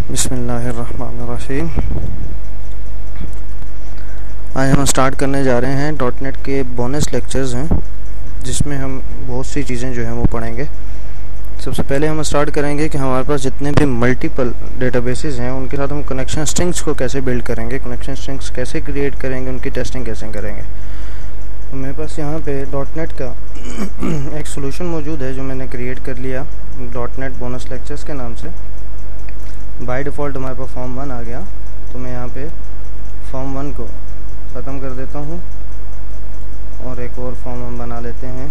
बिस्मिल्लाहिर्रहमानिर्रहीम। आज हम स्टार्ट करने जा रहे हैं डॉटनेट के बोनस लेक्चर्स हैं, जिसमें हम बहुत सी चीज़ें जो हैं वो पढ़ेंगे। सबसे पहले हम स्टार्ट करेंगे कि हमारे पास जितने भी मल्टीपल डेटाबेसेस हैं उनके साथ हम कनेक्शन स्ट्रिंग्स को कैसे बिल्ड करेंगे, कनेक्शन स्ट्रिंग्स कैसे क्रिएट करेंगे, उनकी टेस्टिंग कैसे करेंगे। तो मेरे पास यहाँ पे डॉटनेट का एक सोल्यूशन मौजूद है जो मैंने क्रिएट कर लिया डॉटनेट बोनस लेक्चर्स के नाम से। बाय डिफ़ॉल्ट हमारे पास फॉर्म 1 आ गया, तो मैं यहाँ पे फॉर्म 1 को ख़त्म कर देता हूँ और एक और फॉर्म हम बना लेते हैं।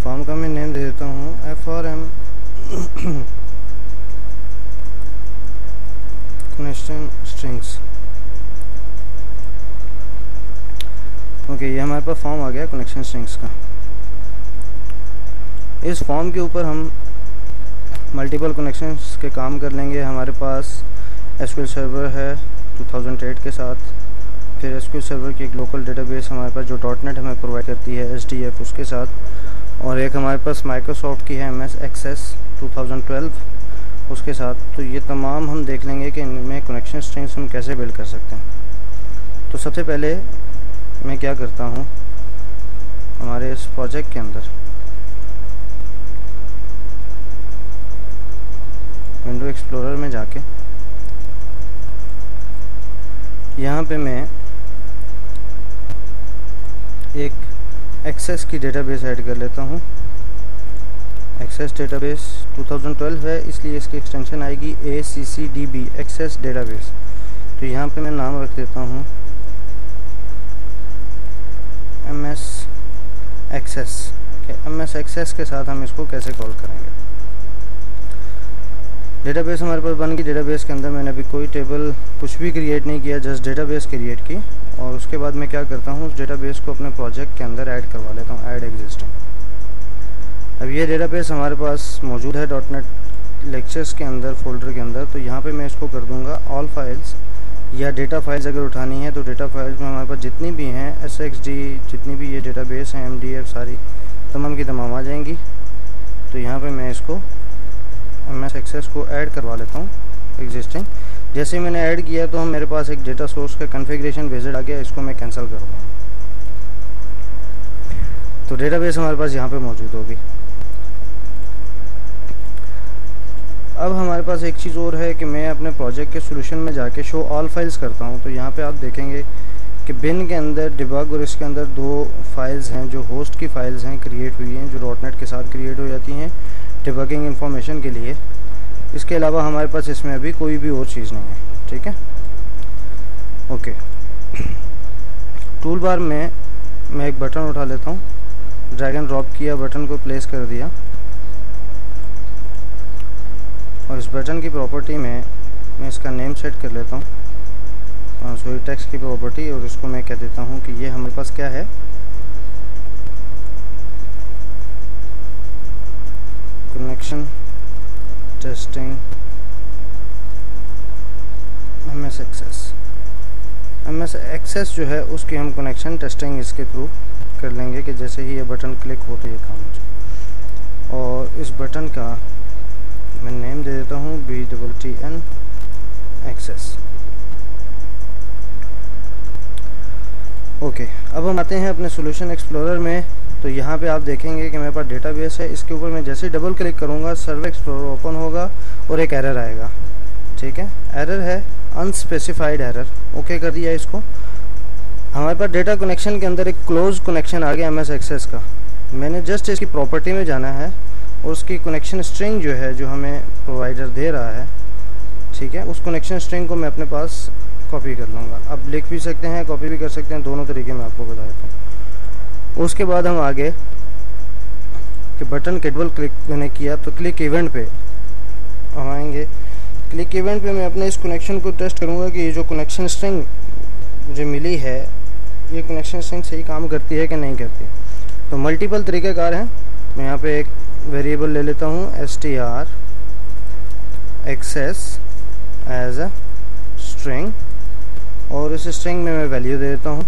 फॉर्म का मैं नेम दे देता हूँ FRM कनेक्शन स्ट्रिंग्स। ओके, ये हमारे पास फॉर्म आ गया कनेक्शन स्ट्रिंग्स का। इस फॉर्म के ऊपर हम मल्टीपल कनेक्शंस के काम कर लेंगे। हमारे पास SQL सर्वर है 2008 के साथ, फिर SQL सर्वर की एक लोकल डेटाबेस हमारे पास जो डॉटनेट हमें प्रोवाइड करती है SDF उसके साथ, और एक हमारे पास माइक्रोसॉफ्ट की है MS Access 2012 उसके साथ। तो ये तमाम हम देख लेंगे कि इनमें कनेक्शन स्ट्रिंग्स हम कैसे बिल्ड कर सकते हैं। तो सबसे पहले मैं क्या करता हूँ, हमारे इस प्रोजेक्ट के अंदर विंडो एक्सप्लोरर में जाके यहाँ पे मैं एक एक्सेस की डेटाबेस ऐड कर लेता हूँ। एक्सेस डेटाबेस 2012 है, इसलिए इसकी एक्सटेंशन आएगी ACCDB एक्सेस डेटाबेस। तो यहाँ पे मैं नाम रख देता हूँ MS Access। MS Access के साथ हम इसको कैसे कॉल करेंगे। डेटाबेस हमारे पास बन गई। डेटाबेस के अंदर मैंने अभी कोई टेबल कुछ भी क्रिएट नहीं किया, जस्ट डेटाबेस क्रिएट की, और उसके बाद मैं क्या करता हूँ, उस डेटाबेस को अपने प्रोजेक्ट के अंदर ऐड करवा लेता हूँ, ऐड एग्जिस्टिंग। अब ये डेटाबेस हमारे पास मौजूद है डॉटनेट लेक्चर्स के अंदर फोल्डर के अंदर। तो यहाँ पे मैं इसको कर दूँगा ऑल फाइल्स, या डेटा फाइल्स अगर उठानी है तो डेटा फाइल्स में हमारे पास जितनी भी हैं SXD, जितनी भी ये डेटाबेस हैं MDF, सारी तमाम की तमाम आ जाएंगी। तो यहाँ पे मैं इसको MS Access को ऐड करवा लेता हूँ एग्जिस्टिंग। जैसे ही मैंने ऐड किया तो हम मेरे पास एक डेटा सोर्स का कॉन्फ़िगरेशन विज़िट आ गया, इसको मैं कैंसिल करूँगा। तो डेटाबेस हमारे पास यहाँ पे मौजूद होगी। अब हमारे पास एक चीज़ और है कि मैं अपने प्रोजेक्ट के सोल्यूशन में जाके शो ऑल फाइल्स करता हूँ। तो यहाँ पे आप देखेंगे कि बिन के अंदर डिबग और इसके अंदर दो फाइल्स हैं जो होस्ट की फाइल्स हैं, क्रिएट हुई हैं, जो डॉटनेट के साथ क्रिएट हो जाती हैं डिबगिंग इंफॉर्मेशन के लिए। इसके अलावा हमारे पास इसमें अभी कोई भी और चीज़ नहीं है, ठीक है। ओके, टूल बार में मैं एक बटन उठा लेता हूँ, ड्रैग एंड ड्रॉप किया, बटन को प्लेस कर दिया, और इस बटन की प्रॉपर्टी में मैं इसका नेम सेट कर लेता हूँ, सॉरी टेक्स्ट की प्रॉपर्टी, और इसको मैं कह देता हूँ कि ये हमारे पास क्या है, connection testing MS Access। MS Access जो है उसकी हम कनेक्शन टेस्टिंग इसके थ्रू कर लेंगे कि जैसे ही ये बटन क्लिक हो तो ये काम हो जाए। और इस बटन का मैं नेम दे देता हूँ BTTN Access। ओके, अब हम आते हैं अपने सॉल्यूशन एक्सप्लोरर में। तो यहाँ पे आप देखेंगे कि मेरे पास डेटाबेस है, इसके ऊपर मैं जैसे डबल क्लिक करूँगा सर्वर एक्सप्लोरर ओपन होगा और एक एरर आएगा, ठीक है। एरर है अनस्पेसिफाइड एरर। ओके कर दिया इसको। हमारे पास डेटा कनेक्शन के अंदर एक क्लोज कनेक्शन आ गया MS Access का। मैंने जस्ट इसकी प्रॉपर्टी में जाना है और उसकी कनेक्शन स्ट्रिंग जो है, जो हमें प्रोवाइडर दे रहा है, ठीक है, उस कनेक्शन स्ट्रिंग को मैं अपने पास कॉपी कर लूँगा। अब लिख भी सकते हैं, कॉपी भी कर सकते हैं, दोनों तरीके मैं आपको बता देता हूँ। उसके बाद हम आगे कि बटन के डबल क्लिक मैंने किया तो क्लिक इवेंट पे हम आएंगे। क्लिक इवेंट पे मैं अपने इस कनेक्शन को टेस्ट करूँगा कि ये जो कनेक्शन स्ट्रिंग मुझे मिली है, ये कनेक्शन स्ट्रिंग सही काम करती है कि नहीं करती। तो मल्टीपल तरीक़ेकार हैं। मैं यहाँ पे एक वेरिएबल ले लेता हूँ str access as a string, और इस स्ट्रिंग में मैं वैल्यू दे देता हूँ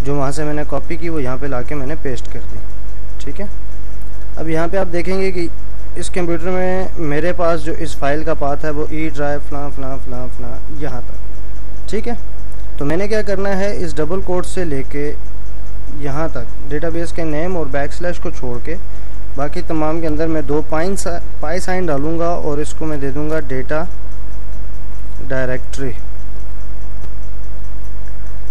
जो वहाँ से मैंने कॉपी की वो यहाँ पे लाके मैंने पेस्ट कर दी। ठीक है, अब यहाँ पे आप देखेंगे कि इस कंप्यूटर में मेरे पास जो इस फाइल का पाथ है वो ई ड्राइव फलां फलां फलां फलां यहाँ तक, ठीक है। तो मैंने क्या करना है, इस डबल कोट से लेके यहाँ तक डेटाबेस के नेम और बैकस्लैश को छोड़ के बाकी तमाम के अंदर मैं 2 पाई साइन डालूंगा और इसको मैं दे दूंगा डेटा डायरेक्टरी।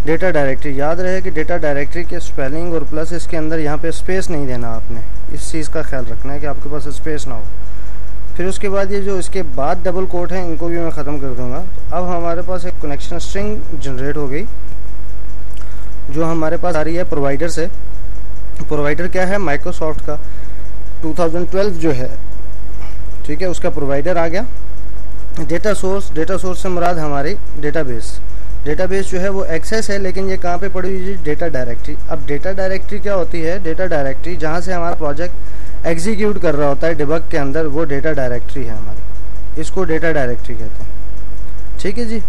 डेटा डायरेक्टरी याद रहे कि डेटा डायरेक्टरी के स्पेलिंग और प्लस इसके अंदर यहाँ पे स्पेस नहीं देना, आपने इस चीज़ का ख्याल रखना है कि आपके पास स्पेस ना हो। फिर उसके बाद ये जो इसके बाद डबल कोट है इनको भी मैं ख़त्म कर दूंगा। तो अब हमारे पास एक कनेक्शन स्ट्रिंग जनरेट हो गई जो हमारे पास आ रही है प्रोवाइडर से। प्रोवाइडर क्या है, माइक्रोसॉफ्ट का 2012 जो है, ठीक है, उसका प्रोवाइडर आ गया। डेटा सोर्स से मुराद हमारी डेटाबेस जो है वो एक्सेस है, लेकिन ये कहाँ पे पड़ी हुई है, डेटा डायरेक्टरी। अब डेटा डायरेक्टरी क्या होती है, डेटा डायरेक्टरी जहाँ से हमारा प्रोजेक्ट एग्जीक्यूट कर रहा होता है डिबग के अंदर, वो डेटा डायरेक्टरी है हमारी, इसको डेटा डायरेक्टरी कहते हैं, ठीक है जी।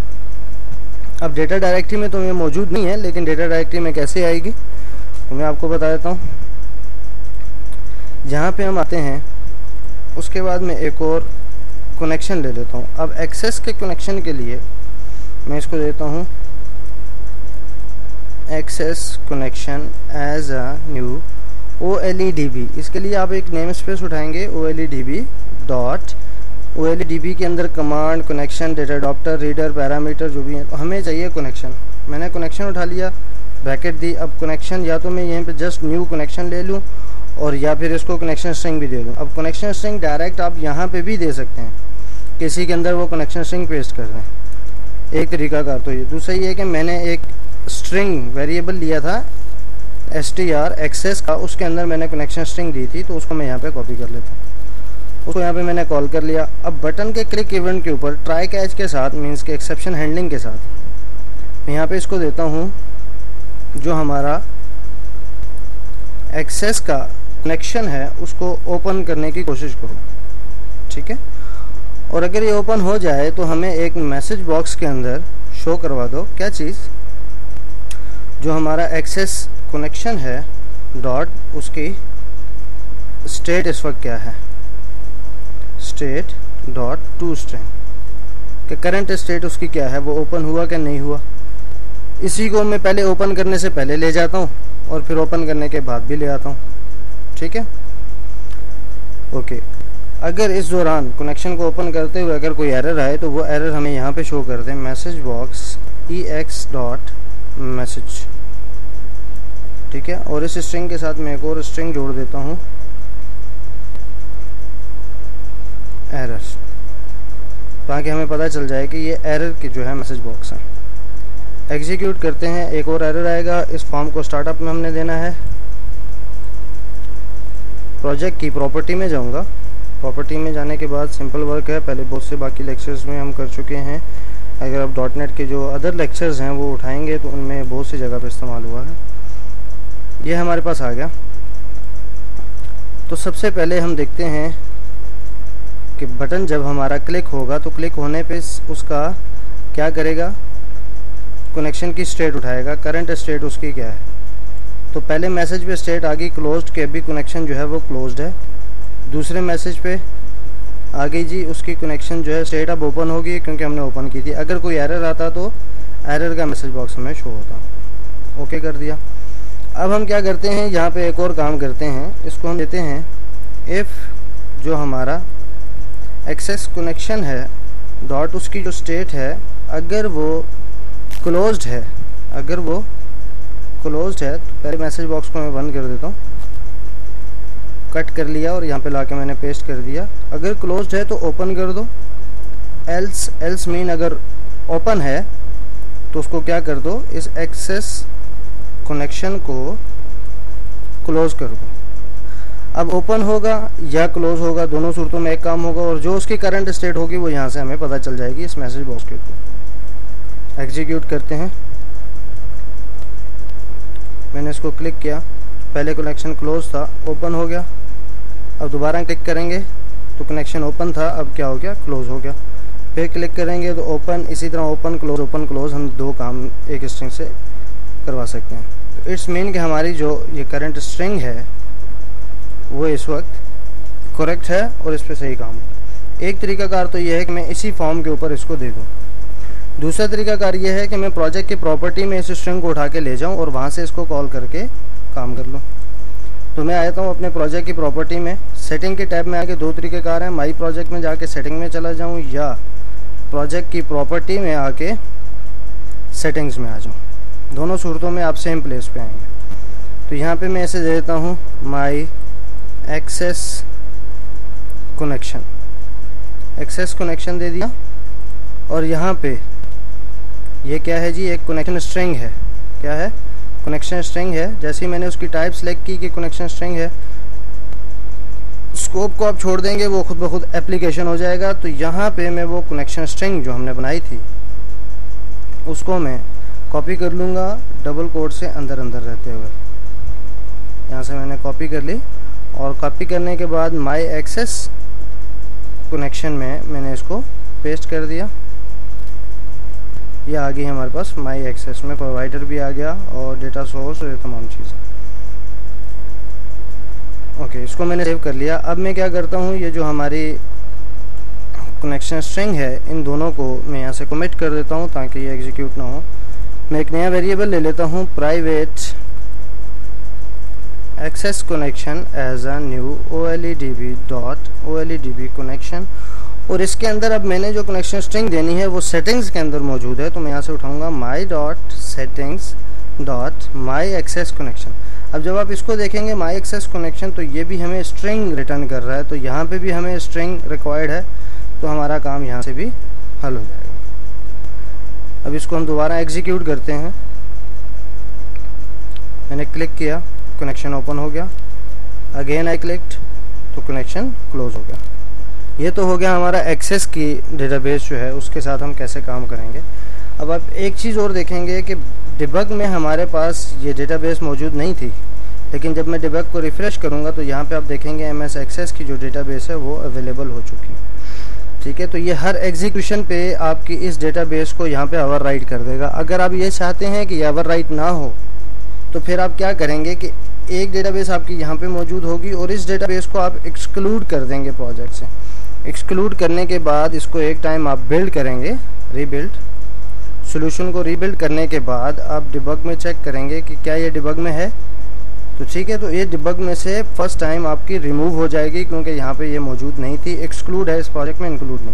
अब डेटा डायरेक्टरी में तो ये मौजूद नहीं है, लेकिन डेटा डायरेक्टरी में कैसे आएगी तो मैं आपको बता देता हूँ। जहाँ पे हम आते हैं उसके बाद में एक और कनेक्शन ले लेता हूँ। अब एक्सेस के कनेक्शन के लिए मैं इसको देता हूँ access connection as a new OLEDB। इसके लिए आप एक नेम स्पेस उठाएंगे OLEDB डॉट OLEDB के अंदर command connection data adapter reader parameter जो भी है, तो हमें चाहिए कनेक्शन। मैंने कनेक्शन उठा लिया, ब्रैकेट दी। अब कनेक्शन या तो मैं यहीं पे जस्ट न्यू कनेक्शन ले लूँ और या फिर इसको कनेक्शन स्ट्रिंग भी दे दूँ। अब कनेक्शन स्ट्रिंग डायरेक्ट आप यहाँ पे भी दे सकते हैं, किसी के अंदर वो कनेक्शन स्ट्रिंग पेस्ट कर दें, एक तरीका कार तो ये। दूसरा ये है कि मैंने एक स्ट्रिंग वेरिएबल लिया था str एक्सेस का, उसके अंदर मैंने कनेक्शन स्ट्रिंग दी थी, तो उसको मैं यहाँ पे कॉपी कर लेता हूँ, उसको यहाँ पे मैंने कॉल कर लिया। अब बटन के क्लिक इवेंट के ऊपर ट्राई कैच के साथ मीन्स के एक्सेप्शन हैंडलिंग के साथ मैं यहाँ पे इसको देता हूँ जो हमारा एक्सेस का कनेक्शन है उसको ओपन करने की कोशिश करो, ठीक है। और अगर ये ओपन हो जाए तो हमें एक मैसेज बॉक्स के अंदर शो करवा दो क्या चीज़, जो हमारा एक्सेस कनेक्शन है डॉट उसकी स्टेट इस वक्त क्या है, स्टेट डॉट टू स्ट्रिंग कि करंट स्टेट उसकी क्या है, वो ओपन हुआ क्या नहीं हुआ। इसी को मैं पहले ओपन करने से पहले ले जाता हूँ और फिर ओपन करने के बाद भी ले आता हूँ, ठीक है, ओके। अगर इस दौरान कनेक्शन को ओपन करते हुए अगर कोई एरर आए तो वो एरर हमें यहाँ पे शो कर दें, message box ex dot message, ठीक है। और इस स्ट्रिंग के साथ मैं एक और स्ट्रिंग जोड़ देता हूँ एरर, ताकि हमें पता चल जाए कि ये एरर की जो है मैसेज बॉक्स है। एग्जीक्यूट करते हैं, एक और एरर आएगा। इस फॉर्म को स्टार्टअप में हमने देना है। प्रोजेक्ट की प्रॉपर्टी में जाऊंगा, प्रॉपर्टी में जाने के बाद सिंपल वर्क है, पहले बहुत से बाकी लेक्चर्स में हम कर चुके हैं। अगर आप .NET के जो अदर लेक्चर्स हैं वो उठाएंगे तो उनमें बहुत सी जगह पे इस्तेमाल हुआ है। ये हमारे पास आ गया। तो सबसे पहले हम देखते हैं कि बटन जब हमारा क्लिक होगा तो क्लिक होने पे उसका क्या करेगा, कनेक्शन की स्टेट उठाएगा, करंट स्टेट उसकी क्या है। तो पहले मैसेज पे स्टेट आ गई क्लोज्ड के, अभी कनेक्शन जो है वो क्लोज्ड है। दूसरे मैसेज पे आ गई जी उसकी कनेक्शन जो है स्टेट अब ओपन होगी क्योंकि हमने ओपन की थी। अगर कोई एरर आता तो एरर का मैसेज बॉक्स में शो होता। ओके कर दिया। अब हम क्या करते हैं, यहाँ पे एक और काम करते हैं, इसको हम देते हैं इफ़ जो हमारा एक्सेस कनेक्शन है डॉट उसकी जो स्टेट है अगर वो क्लोज्ड है, अगर वो क्लोज्ड है तो पहले मैसेज बॉक्स को मैं बंद कर देता हूँ, कट कर लिया और यहाँ पे लाके मैंने पेस्ट कर दिया। अगर क्लोज्ड है तो ओपन कर दो, एल्स मीन अगर ओपन है तो उसको क्या कर दो, इस एक्सेस कनेक्शन को क्लोज कर दो। अब ओपन होगा या क्लोज होगा, दोनों सूरतों में एक काम होगा और जो उसकी करंट स्टेट होगी वो यहाँ से हमें पता चल जाएगी इस मैसेज बॉक्स के थ्रू। एग्जीक्यूट करते हैं। मैंने इसको क्लिक किया, पहले कनेक्शन क्लोज था, ओपन हो गया। अब दोबारा क्लिक करेंगे तो कनेक्शन ओपन था, अब क्या हो गया, क्लोज हो गया। फिर क्लिक करेंगे तो ओपन, इसी तरह ओपन क्लोज हम दो काम एक स्ट्रिंग से करवा सकते हैं। तो इट्स मीन कि हमारी जो ये करंट स्ट्रिंग है वो इस वक्त करेक्ट है और इस पर सही काम हो। एक तरीकाकार तो ये है कि मैं इसी फॉर्म के ऊपर इसको दे दूँ। दूसरा तरीकाकार ये है कि मैं प्रोजेक्ट की प्रॉपर्टी में इस स्ट्रिंग को उठा के ले जाऊँ और वहाँ से इसको कॉल करके काम कर लूँ। तो मैं आता हूँ अपने प्रोजेक्ट की प्रॉपर्टी में, सेटिंग के टैब में आके दो तरीकेकार हैं, माई प्रोजेक्ट में जाके सेटिंग में चला जाऊँ या प्रोजेक्ट की प्रॉपर्टी में आके सेटिंग्स में आ जाऊँ। दोनों सूरतों में आप सेम प्लेस पे आएंगे। तो यहाँ पे मैं ऐसे दे देता हूँ माई एक्सेस कनेक्शन, एक्सेस कनेक्शन दे दिया। और यहाँ पे ये क्या है जी, एक कनेक्शन स्ट्रिंग है। क्या है? कनेक्शन स्ट्रिंग है। जैसे ही मैंने उसकी टाइप सेलेक्ट की कि कनेक्शन स्ट्रिंग है, स्कोप को आप छोड़ देंगे वो खुद ब खुद एप्लीकेशन हो जाएगा। तो यहाँ पे मैं वो कनेक्शन स्ट्रिंग जो हमने बनाई थी उसको मैं कॉपी कर लूँगा डबल कोट से अंदर अंदर रहते हुए। यहाँ से मैंने कॉपी कर ली और कॉपी करने के बाद माई एक्सेस कनेक्शन में मैंने इसको पेस्ट कर दिया। ये आ गई हमारे पास माई एक्सेस में, प्रोवाइडर भी आ गया और डेटा सोर्स और ये तमाम चीज़ें। ओके, इसको मैंने सेव कर लिया। अब मैं क्या करता हूँ, ये जो हमारी कनेक्शन स्ट्रिंग है इन दोनों को मैं यहाँ से कमिट कर देता हूँ ताकि ये एग्जीक्यूट ना हो। मैं एक नया वेरिएबल ले लेता हूँ, private access connection as a new oledb connection. और इसके अंदर अब मैंने जो कनेक्शन स्ट्रिंग देनी है वो सेटिंग्स के अंदर मौजूद है। तो मैं यहाँ से उठाऊंगा my dot settings dot my access connection. अब जब आप इसको देखेंगे माई एक्सेस कनेक्शन तो ये भी हमें स्ट्रिंग रिटर्न कर रहा है। तो यहाँ पे भी हमें स्ट्रिंग रिक्वायर्ड है, तो हमारा काम यहाँ से भी हल हो जाएगा। अब इसको हम दोबारा एग्जीक्यूट करते हैं। मैंने क्लिक किया, कनेक्शन ओपन हो गया। अगेन आई क्लिक्ड तो कनेक्शन क्लोज हो गया। ये तो हो गया हमारा एक्सेस की डेटाबेस जो है उसके साथ हम कैसे काम करेंगे। अब आप एक चीज़ और देखेंगे कि डिबग में हमारे पास ये डेटाबेस मौजूद नहीं थी, लेकिन जब मैं डिबग को रिफ़्रेश करूँगा तो यहाँ पे आप देखेंगे MS एक्सेस की जो डेटाबेस है वो अवेलेबल हो चुकी है। ठीक है, तो ये हर एग्जीक्यूशन पे आपकी इस डेटाबेस को यहाँ पे ओवरराइट कर देगा। अगर आप ये चाहते हैं कि ये ओवरराइट ना हो तो फिर आप क्या करेंगे कि एक डेटाबेस आपकी यहाँ पे मौजूद होगी और इस डेटाबेस को आप एक्सक्लूड कर देंगे प्रोजेक्ट से। एक्सक्लूड करने के बाद इसको एक टाइम आप बिल्ड करेंगे, रीबिल्ड सॉल्यूशन को रीबिल्ड करने के बाद आप डिबग में चेक करेंगे कि क्या ये डिबग में है। तो ठीक है, तो ये डिबग में से फर्स्ट टाइम आपकी रिमूव हो जाएगी क्योंकि यहाँ पे ये मौजूद नहीं थी, एक्सक्लूड है, इस प्रोजेक्ट में इंक्लूड नहीं।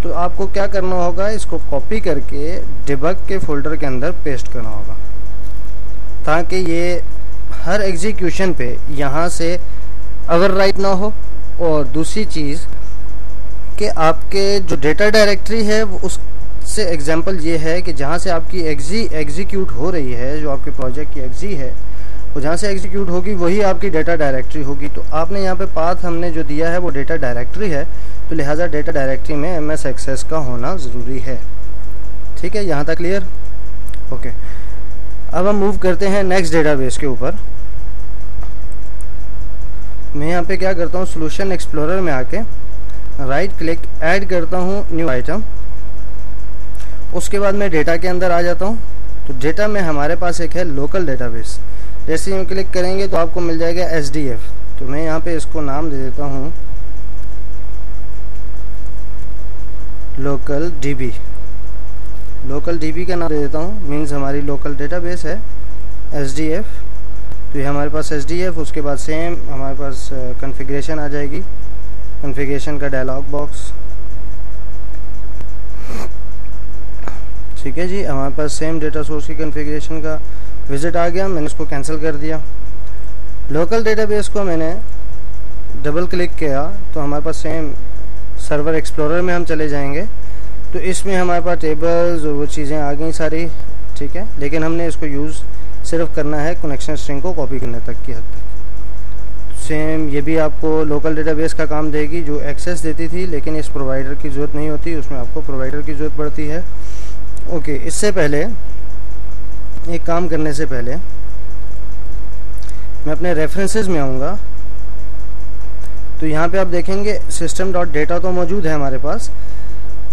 तो आपको क्या करना होगा, इसको कॉपी करके डिबग के फोल्डर के अंदर पेस्ट करना होगा ताकि ये हर एग्जीक्यूशन पे यहाँ से ओवरराइट ना हो। और दूसरी चीज़ कि आपके जो डेटा डायरेक्टरी है वो उससे एग्जांपल ये है कि जहाँ से आपकी एग्जीक्यूट हो रही है, जो आपके प्रोजेक्ट की एग्जी है वो जहाँ से एग्जीक्यूट होगी वही आपकी डेटा डायरेक्टरी होगी। तो आपने यहाँ पे पाथ हमने जो दिया है वो डेटा डायरेक्टरी है, तो लिहाजा डेटा डायरेक्टरी में MS एक्सेस का होना ज़रूरी है। ठीक है, यहाँ तक क्लियर? ओके, अब हम मूव करते हैं नेक्स्ट डेटाबेस के ऊपर। मैं यहाँ पे क्या करता हूँ, सॉल्यूशन एक्सप्लोरर में आके राइट क्लिक ऐड करता हूँ न्यू आइटम। उसके बाद मैं डेटा के अंदर आ जाता हूँ। तो डेटा में हमारे पास एक है लोकल डेटाबेस। जैसे ही हम क्लिक करेंगे तो आपको मिल जाएगा SDF। तो मैं यहाँ पे इसको नाम दे देता हूँ लोकल DB। लोकल DB का नाम दे देता हूँ, मीन्स हमारी लोकल डेटाबेस है SDF। तो ये हमारे पास SDF, उसके बाद सेम हमारे पास कॉन्फ़िगरेशन आ जाएगी, कॉन्फ़िगरेशन का डायलॉग बॉक्स। ठीक है जी, हमारे पास सेम डेटा सोर्स की कॉन्फ़िगरेशन का विजिट आ गया। मैंने इसको कैंसिल कर दिया। लोकल डेटाबेस को मैंने डबल क्लिक किया तो हमारे पास सेम सर्वर एक्सप्लोरर में हम चले जाएंगे। तो इसमें हमारे पास टेबल्स और वो चीज़ें आ गई सारी। ठीक है, लेकिन हमने इसको यूज़ सिर्फ करना है कनेक्शन स्ट्रिंग को कॉपी करने तक की हद तक। सेम ये भी आपको लोकल डेटाबेस का काम देगी जो एक्सेस देती थी, लेकिन इस प्रोवाइडर की ज़रूरत नहीं होती, उसमें आपको प्रोवाइडर की ज़रूरत पड़ती है। ओके, इससे पहले एक काम करने से पहले मैं अपने रेफरेंसेस में आऊँगा। तो यहाँ पे आप देखेंगे सिस्टम डॉट डेटा तो मौजूद है हमारे पास,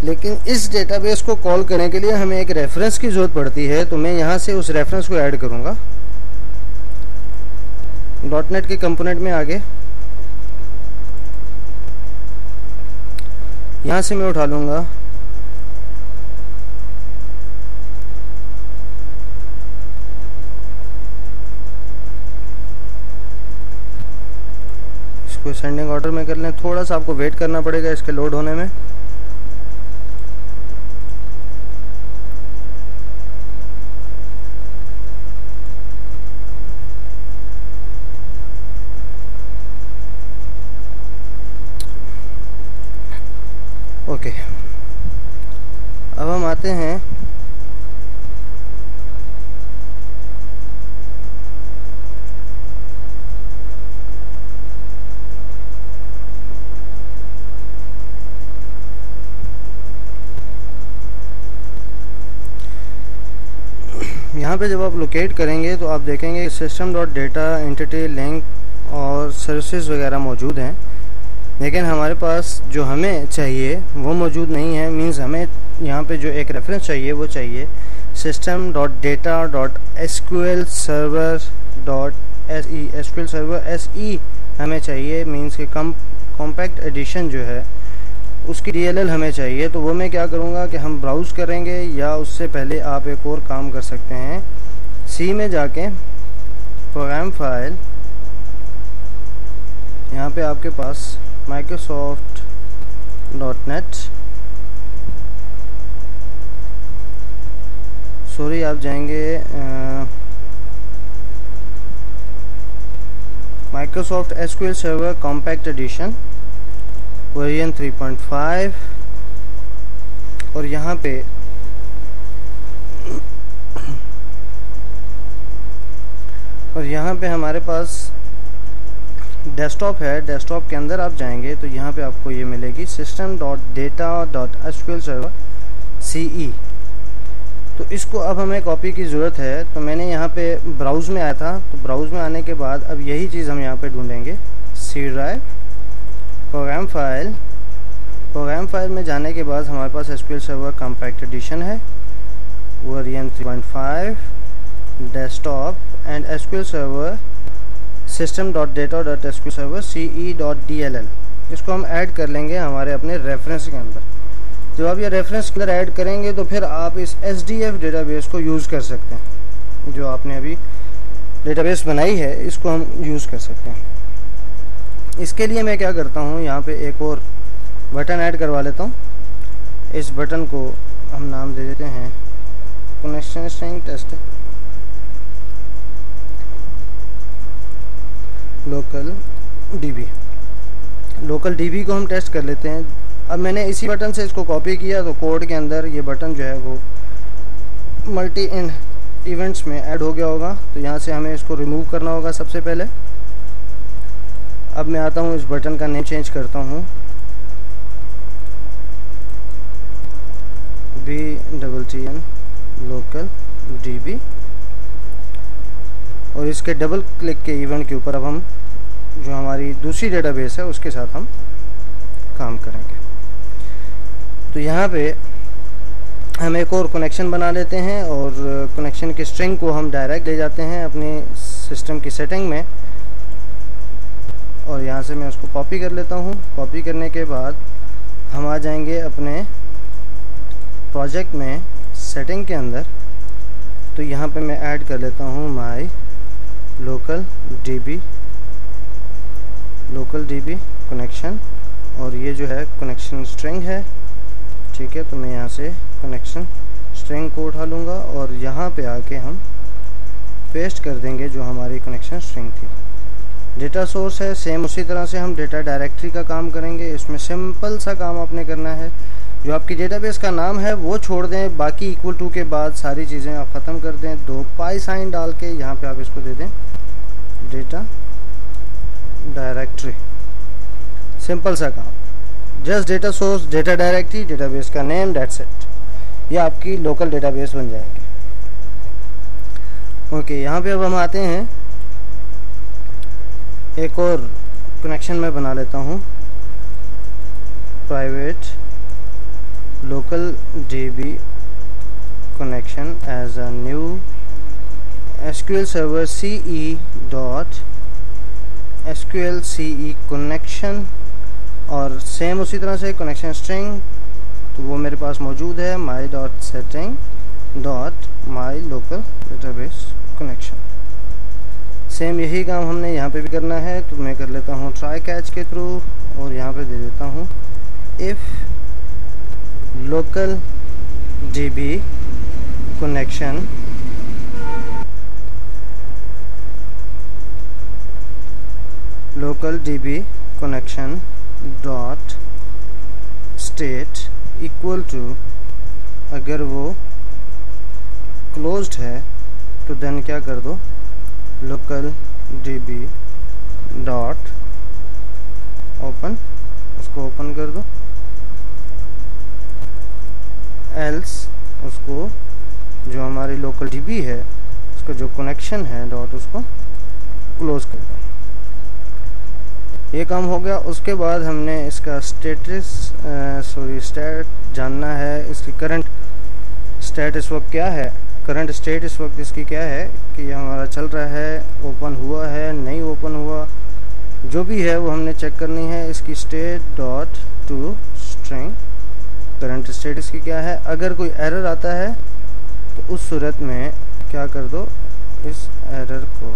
लेकिन इस डेटाबेस को कॉल करने के लिए हमें एक रेफरेंस की ज़रूरत पड़ती है। तो मैं यहाँ से उस रेफरेंस को ऐड करूँगा। .NET के कंपोनेंट में आगे यहाँ से मैं उठा लूँगा इसको सेंडिंग ऑर्डर में कर लें। थोड़ा सा आपको वेट करना पड़ेगा इसके लोड होने में। ओके, अब हम आते हैं यहाँ पे। जब आप लोकेट करेंगे तो आप देखेंगे system dot data entity link और सर्विसेज वगैरह मौजूद हैं, लेकिन हमारे पास जो हमें चाहिए वो मौजूद नहीं है। मींस हमें यहाँ पे जो एक रेफरेंस चाहिए वो चाहिए system dot data dot SQL server dot SE। SQL server SE हमें चाहिए, मींस के कॉम्पैक्ट एडिशन जो है उसकी DLL हमें चाहिए। तो वो मैं क्या करूँगा कि हम ब्राउज़ करेंगे, या उससे पहले आप एक और काम कर सकते हैं। C में जाके प्रोग्राम फाइल, यहाँ पे आपके पास Microsoft.net, सॉरी आप जाएंगे Microsoft SQL Server Compact Edition version 3.5, और यहाँ पे हमारे पास डेस्कटॉप है। डेस्कटॉप के अंदर आप जाएंगे तो यहाँ पे आपको ये मिलेगी system dot data dot SQL server CE। तो इसको अब हमें कॉपी की ज़रूरत है। तो मैंने यहाँ पे ब्राउज़ में आया था, तो ब्राउज़ में आने के बाद अब यही चीज़ हम यहाँ पे ढूंढेंगे। C ड्राइव, प्रोग्राम फाइल में जाने के बाद हमारे पास SQL सर्वर कॉम्पैक्ट एडिशन है version 3.5, desktop and SQL server system dot data dot SQL server CE dot DLL। इसको हम ऐड कर लेंगे हमारे अपने रेफरेंस के अंदर। जब आप ये रेफरेंस के अंदर ऐड करेंगे तो फिर आप इस SDF डेटाबेस को यूज़ कर सकते हैं। जो आपने अभी डेटाबेस बनाई है इसको हम यूज़ कर सकते हैं। इसके लिए मैं क्या करता हूँ, यहाँ पे एक और बटन ऐड करवा लेता हूँ। इस बटन को हम नाम दे देते हैं connection string test local DB को हम टेस्ट कर लेते हैं। अब मैंने इसी बटन से इसको कॉपी किया, तो कोड के अंदर ये बटन जो है वो मल्टी इन इवेंट्स में ऐड हो गया होगा। तो यहाँ से हमें इसको रिमूव करना होगा सबसे पहले। अब मैं आता हूँ, इस बटन का नेम चेंज करता हूँ, BTTN लोकल DB, और इसके डबल क्लिक के इवेंट के ऊपर अब हम जो हमारी दूसरी डेटाबेस है उसके साथ हम काम करेंगे। तो यहाँ पे हम एक और कनेक्शन बना लेते हैं, और कनेक्शन की स्ट्रिंग को हम डायरेक्ट ले जाते हैं अपने सिस्टम की सेटिंग में, और यहाँ से मैं उसको कॉपी कर लेता हूँ। कॉपी करने के बाद हम आ जाएंगे अपने प्रोजेक्ट में सेटिंग के अंदर। तो यहाँ पे मैं ऐड कर लेता हूँ माई लोकल डीबी कनेक्शन, और ये जो है कनेक्शन स्ट्रिंग है, ठीक है। तो मैं यहाँ से कनेक्शन स्ट्रिंग को उठा लूँगा और यहाँ पे आके हम पेस्ट कर देंगे जो हमारी कनेक्शन स्ट्रिंग थी। डेटा सोर्स है, सेम उसी तरह से हम डेटा डायरेक्टरी का काम करेंगे। इसमें सिंपल सा काम आपने करना है, जो आपकी डेटाबेस का नाम है वो छोड़ दें, बाकी इक्वल टू के बाद सारी चीज़ें आप ख़त्म कर दें। 2 पाई साइन डाल के यहाँ पे आप इसको दे दें डेटा डायरेक्टरी। सिंपल सा काम, just data source, data directory, database का नेम, दैट्स इट। ये आपकी लोकल डेटाबेस बन जाएगी। ओके, यहाँ पे अब हम आते हैं, एक और कनेक्शन मैं बना लेता हूँ, private local DB connection as a new SQL server CE dot SQL CE connection, और सेम उसी तरह से कनेक्शन स्ट्रिंग, तो वो मेरे पास मौजूद है, my.setting.myLocalDatabase connection। सेम यही काम हमने यहाँ पे भी करना है, तो मैं कर लेता हूँ ट्राई कैच के थ्रू और यहाँ पे दे देता हूँ if local DB connection dot state equal to, अगर वो क्लोज्ड है तो देन क्या कर दो, लोकल DB डॉट ओपन, उसको ओपन कर दो, एल्स उसको जो हमारी लोकल DB है उसका जो कनेक्शन है डॉट उसको क्लोज कर दो। ये काम हो गया। उसके बाद हमने इसका स्टेट जानना है, इसकी करंट स्टेट इस वक्त क्या है, करंट स्टेट इस वक्त इसकी क्या है कि ये हमारा चल रहा है, ओपन हुआ है नहीं ओपन हुआ, जो भी है वो हमने चेक करनी है। इसकी state dot to string current state इसकी क्या है। अगर कोई एरर आता है तो उस सूरत में क्या कर दो, इस एरर को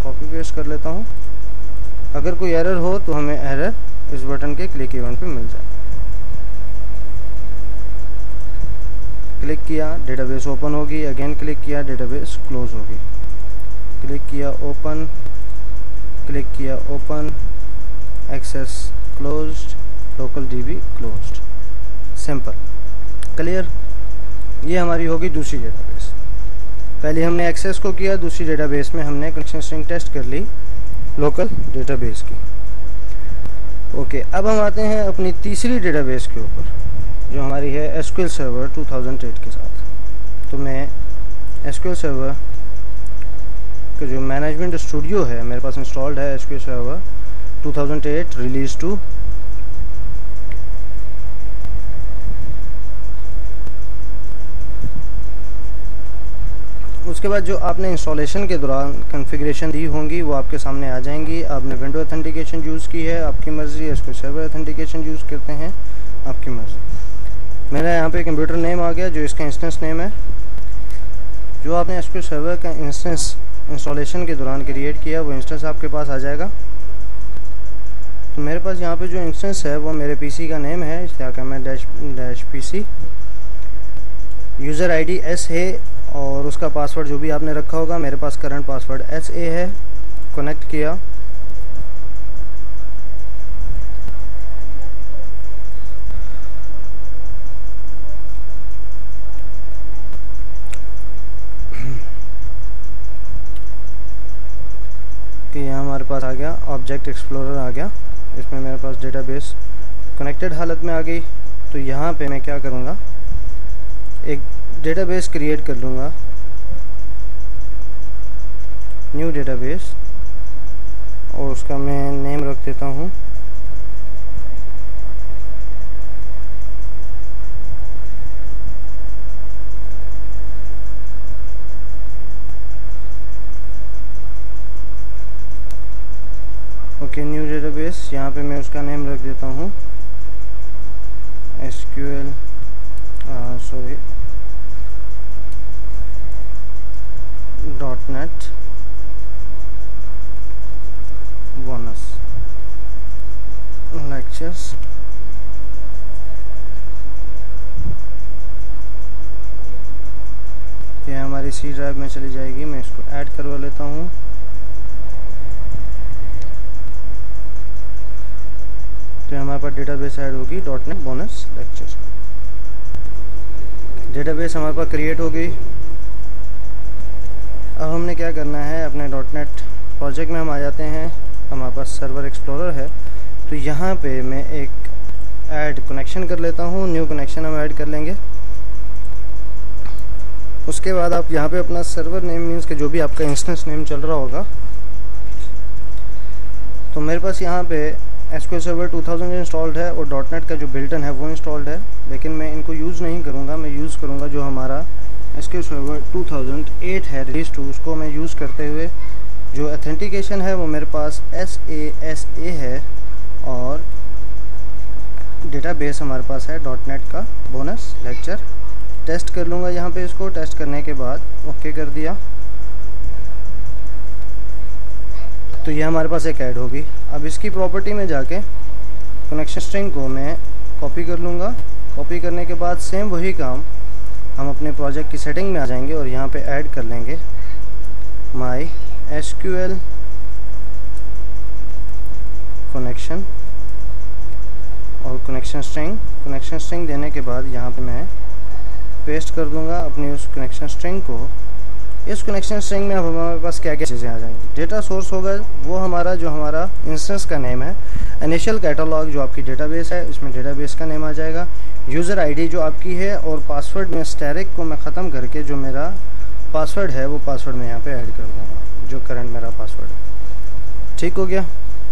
कॉपी पेस्ट कर लेता हूँ। अगर कोई एरर हो तो हमें एरर इस बटन के क्लिक इवेंट पे मिल जाए। क्लिक किया डेटाबेस ओपन होगी, अगेन क्लिक किया डेटाबेस क्लोज होगी, क्लिक किया ओपन, क्लिक किया open, access closed, local DB closed. Simple, clear. ये हमारी होगी दूसरी डेटाबेस। पहले हमने एक्सेस को किया, दूसरी डेटाबेस में हमने कनेक्शन स्ट्रिंग टेस्ट कर ली लोकल डेटाबेस की। ओके, अब हम आते हैं अपनी तीसरी डेटाबेस के ऊपर जो हमारी है SQL सर्वर 2008 के साथ। तो मैं SQL सर्वर का जो मैनेजमेंट स्टूडियो है मेरे पास इंस्टॉल्ड है, SQL सर्वर 2008 रिलीज 2। उसके बाद जो आपने इंस्टॉलेशन के दौरान कॉन्फ़िगरेशन दी होंगी वो आपके सामने आ जाएंगी। आपने विंडो ऑथेंटिकेशन यूज़ की है, आपकी मर्ज़ी, SQL सर्वर ऑथेंटिकेशन यूज़ करते हैं, आपकी मर्ज़ी। मेरा यहाँ पे कंप्यूटर नेम आ गया जो इसका इंस्टेंस नेम है। जो आपने SQL सर्वर का इंस्टेंस इंस्टॉलेशन के दौरान क्रिएट किया वो इंस्टेंस आपके पास आ जाएगा। तो मेरे पास यहाँ पे जो इंस्टेंस है वो मेरे PC का नेम है, इसलिए क्या मैं -PC, यूज़र ID S है और उसका पासवर्ड जो भी आपने रखा होगा, मेरे पास करंट पासवर्ड SA है। कनेक्ट किया, कि यहाँ हमारे पास आ गया ऑब्जेक्ट एक्सप्लोरर आ गया, इसमें मेरे पास डेटाबेस कनेक्टेड हालत में आ गई। तो यहाँ पे मैं क्या करूँगा, एक डेटाबेस क्रिएट कर लूँगा, न्यू डेटाबेस, और उसका मैं नेम रख देता हूँ ओके, न्यू डेटाबेस। यहाँ पे मैं उसका नेम रख देता हूँ SQL .NET बोनस लेक्चर्स। ये हमारी C ड्राइव में चली जाएगी, मैं इसको ऐड करवा लेता हूँ। तो हमारे पास डेटाबेस ऐड होगी .NET बोनस लेक्चर्स। डेटाबेस हमारे पास क्रिएट हो गई। अब हमने क्या करना है, अपने .NET प्रोजेक्ट में हम आ जाते हैं। हमारे पास सर्वर एक्सप्लोरर है, तो यहाँ पे मैं एक ऐड कनेक्शन कर लेता हूँ, न्यू कनेक्शन हम ऐड कर लेंगे। उसके बाद आप यहाँ पे अपना सर्वर नेम मीन्स के जो भी आपका इंस्टेंस नेम चल रहा होगा, तो मेरे पास यहाँ पे SQL सर्वर 2000 इंस्टॉल्ड है और .NET का जो बिल्टन है वो इंस्टॉल्ड है, लेकिन मैं इनको यूज़ नहीं करूँगा। मैं यूज़ करूँगा जो हमारा SQL सर्वर 2008 है रिलीज 2, उसको मैं यूज़ करते हुए जो ऑथेंटिकेशन है वो मेरे पास SASA है और डेटाबेस हमारे पास है .NET का बोनस लेक्चर। टेस्ट कर लूँगा यहाँ पे, इसको टेस्ट करने के बाद ओके कर दिया तो ये हमारे पास एक ऐड होगी। अब इसकी प्रॉपर्टी में जाके कनेक्शन स्ट्रिंग को मैं कॉपी कर लूँगा। कॉपी करने के बाद सेम वही काम हम अपने प्रोजेक्ट की सेटिंग में आ जाएंगे और यहाँ पे ऐड कर लेंगे माई SQL कनेक्शन और कनेक्शन स्ट्रिंग देने के बाद यहाँ पे मैं पेस्ट कर दूंगा अपनी उस कनेक्शन स्ट्रिंग को। इस कनेक्शन स्ट्रिंग में अब हमारे पास क्या क्या चीज़ें आ जाएंगी। डेटा सोर्स होगा वो हमारा जो हमारा इंस्टेंस का नेम है। इनिशियल कैटलॉग जो आपकी डेटाबेस है इसमें डेटाबेस का नेम आ जाएगा। यूज़र आईडी जो आपकी है और पासवर्ड में स्टैरिक को मैं ख़त्म करके जो मेरा पासवर्ड है वो पासवर्ड में यहाँ पे ऐड कर दूँगा, जो करंट मेरा पासवर्ड है। ठीक हो गया,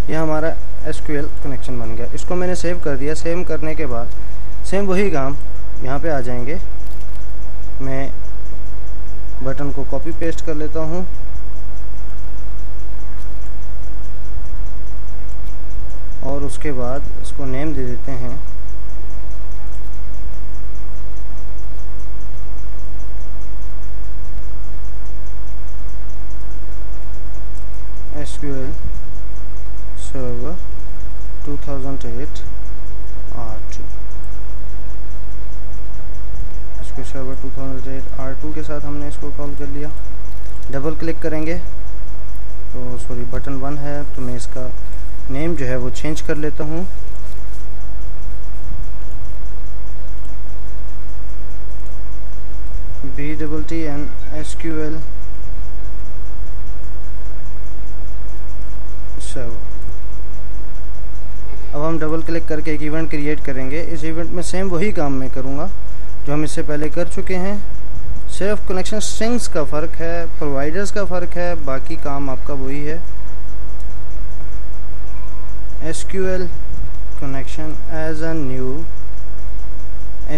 यह हमारा SQL कनेक्शन बन गया। इसको मैंने सेव कर दिया। सेव करने के बाद सेम वही काम यहाँ पे आ जाएंगे। मैं बटन को कॉपी पेस्ट कर लेता हूँ और उसके बाद इसको नेम दे देते हैं SQL server 2008 R2। SQL server 2008 R2 के साथ हमने इसको कॉल कर लिया। डबल क्लिक करेंगे तो सॉरी बटन 1 है तो मैं इसका नेम जो है वो चेंज कर लेता हूँ। BTTN SQL server. अब हम डबल क्लिक करके एक इवेंट क्रिएट करेंगे। इस इवेंट में सेम वही काम मैं करूँगा जो हम इससे पहले कर चुके हैं, सिर्फ कनेक्शन स्ट्रिंग्स का फ़र्क है, प्रोवाइडर्स का फ़र्क है, बाकी काम आपका वही है। SQL connection as a new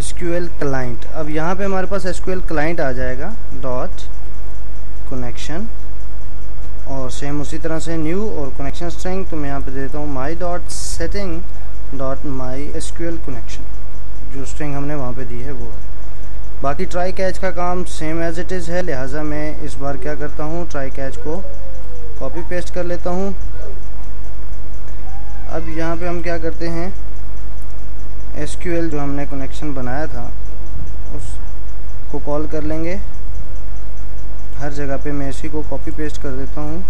SQL client. अब यहाँ पे हमारे पास SQL क्लाइंट आ जाएगा डॉट कनेक्शन और सेम उसी तरह से न्यू और कनेक्शन स्ट्रिंग तो मैं यहाँ पे देता हूँ my dot setting dot my SQL connection. जो स्ट्रिंग हमने वहाँ पे दी है वो है। बाकी ट्राई कैच का काम सेम एज इट इज़ है, लिहाजा मैं इस बार क्या करता हूँ ट्राई कैच को कॉपी पेस्ट कर लेता हूँ। अब यहाँ पे हम क्या करते हैं SQL जो हमने कनेक्शन बनाया था उसको कॉल कर लेंगे। हर जगह पे मैं इसी को कॉपी पेस्ट कर देता हूँ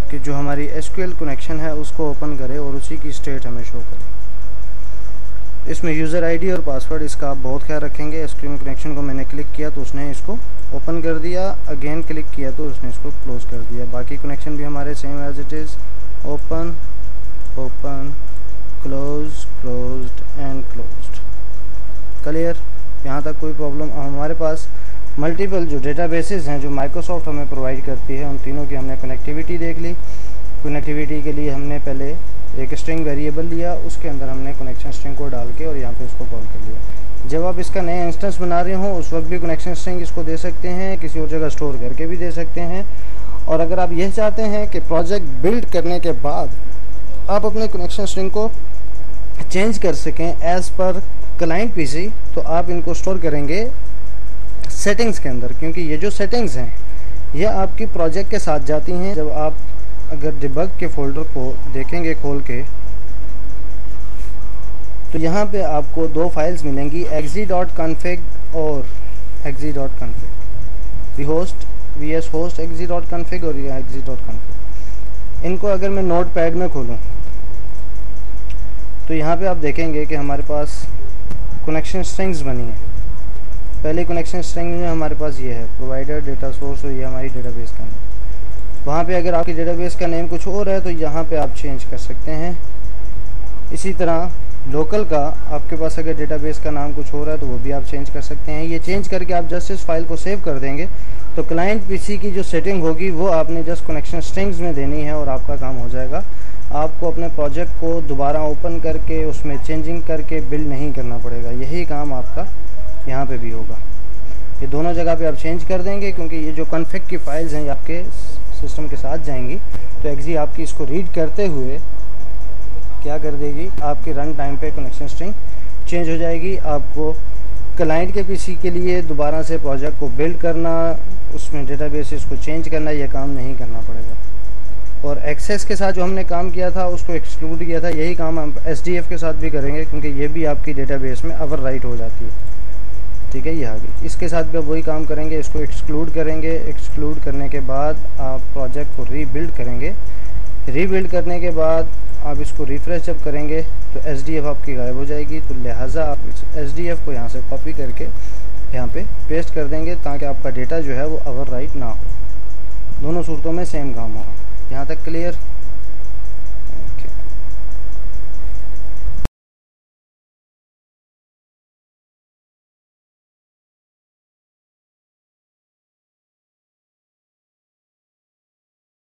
कि जो हमारी SQL कनेक्शन है उसको ओपन करे और उसी की स्टेट हमें शो करे। इसमें यूज़र आईडी और पासवर्ड इसका आप बहुत ख्याल रखेंगे। SQL कनेक्शन को मैंने क्लिक किया तो उसने इसको ओपन कर दिया, अगेन क्लिक किया तो उसने इसको क्लोज कर दिया। बाकी कनेक्शन भी हमारे same as it is, open open close closed and closed. Clear, यहाँ तक कोई प्रॉब्लम। हमारे पास मल्टीपल जो डेटाबेसेस हैं जो माइक्रोसॉफ्ट हमें प्रोवाइड करती है उन तीनों की हमने कनेक्टिविटी देख ली। कनेक्टिविटी के लिए हमने पहले एक स्ट्रिंग वेरिएबल लिया, उसके अंदर हमने कनेक्शन स्ट्रिंग को डाल के और यहाँ पे उसको कॉल कर लिया। जब आप इसका नया इंस्टेंस बना रहे हो उस वक्त भी कनेक्शन स्ट्रिंग इसको दे सकते हैं, किसी और जगह स्टोर करके भी दे सकते हैं। और अगर आप यह चाहते हैं कि प्रोजेक्ट बिल्ड करने के बाद आप अपने कनेक्शन स्ट्रिंग को चेंज कर सकें एज़ पर क्लाइंट पीसी, तो आप इनको स्टोर करेंगे सेटिंग्स के अंदर, क्योंकि ये जो सेटिंग्स हैं ये आपकी प्रोजेक्ट के साथ जाती हैं। जब आप अगर डिबग के फोल्डर को देखेंगे खोल के तो यहाँ पे आपको दो फाइल्स मिलेंगी, exe.config और exe.config, vs host exe.config और exe.config। इनको अगर मैं नोटपैड में खोलूँ तो यहाँ पे आप देखेंगे कि हमारे पास कनेक्शन स्ट्रिंग्स बनी है। पहले कनेक्शन स्ट्रिंग में हमारे पास ये है प्रोवाइडर डेटा सोर्स और ये हमारी डेटाबेस का नेम। वहाँ पे अगर आपकी डेटाबेस का नेम कुछ और है तो यहाँ पे आप चेंज कर सकते हैं। इसी तरह लोकल का आपके पास अगर डेटाबेस का नाम कुछ और है तो वो भी आप चेंज कर सकते हैं। ये चेंज करके आप जस्ट इस फाइल को सेव कर देंगे तो क्लाइंट पीसी की जो सेटिंग होगी वो आपने जस्ट कनेक्शन स्ट्रिंग्स में देनी है और आपका काम हो जाएगा। आपको अपने प्रोजेक्ट को दोबारा ओपन करके उसमें चेंजिंग करके बिल्ड नहीं करना पड़ेगा। यही काम आपका यहाँ पे भी होगा। ये दोनों जगह पे आप चेंज कर देंगे क्योंकि ये जो कॉन्फ़िग की फाइल्स हैं आपके सिस्टम के साथ जाएंगी, तो एक्जी आपकी इसको रीड करते हुए क्या कर देगी, आपकी रन टाइम पे कनेक्शन स्ट्रिंग चेंज हो जाएगी। आपको क्लाइंट के पीसी के लिए दोबारा से प्रोजेक्ट को बिल्ड करना, उसमें डेटाबेस को चेंज करना, ये काम नहीं करना पड़ेगा। और एक्सेस के साथ जो हमने काम किया था उसको एक्सक्लूड किया था, यही काम हम एसडीएफ के साथ भी करेंगे, क्योंकि ये भी आपकी डेटाबेस में ओवरराइट हो जाती है। ठीक है, ये आ गई। इसके साथ भी वही काम करेंगे, इसको एक्सक्लूड करेंगे। एक्सक्लूड करने के बाद आप प्रोजेक्ट को रीबिल्ड करेंगे। रीबिल्ड करने के बाद आप इसको रिफ्रेश जब करेंगे तो एसडीएफ आपकी गायब हो जाएगी। तो लिहाजा आप इस एसडीएफ को यहाँ से कॉपी करके यहाँ पे पेस्ट कर देंगे, ताकि आपका डेटा जो है वो ओवरराइट ना हो। दोनों सूरतों में सेम काम होगा। यहाँ तक क्लियर।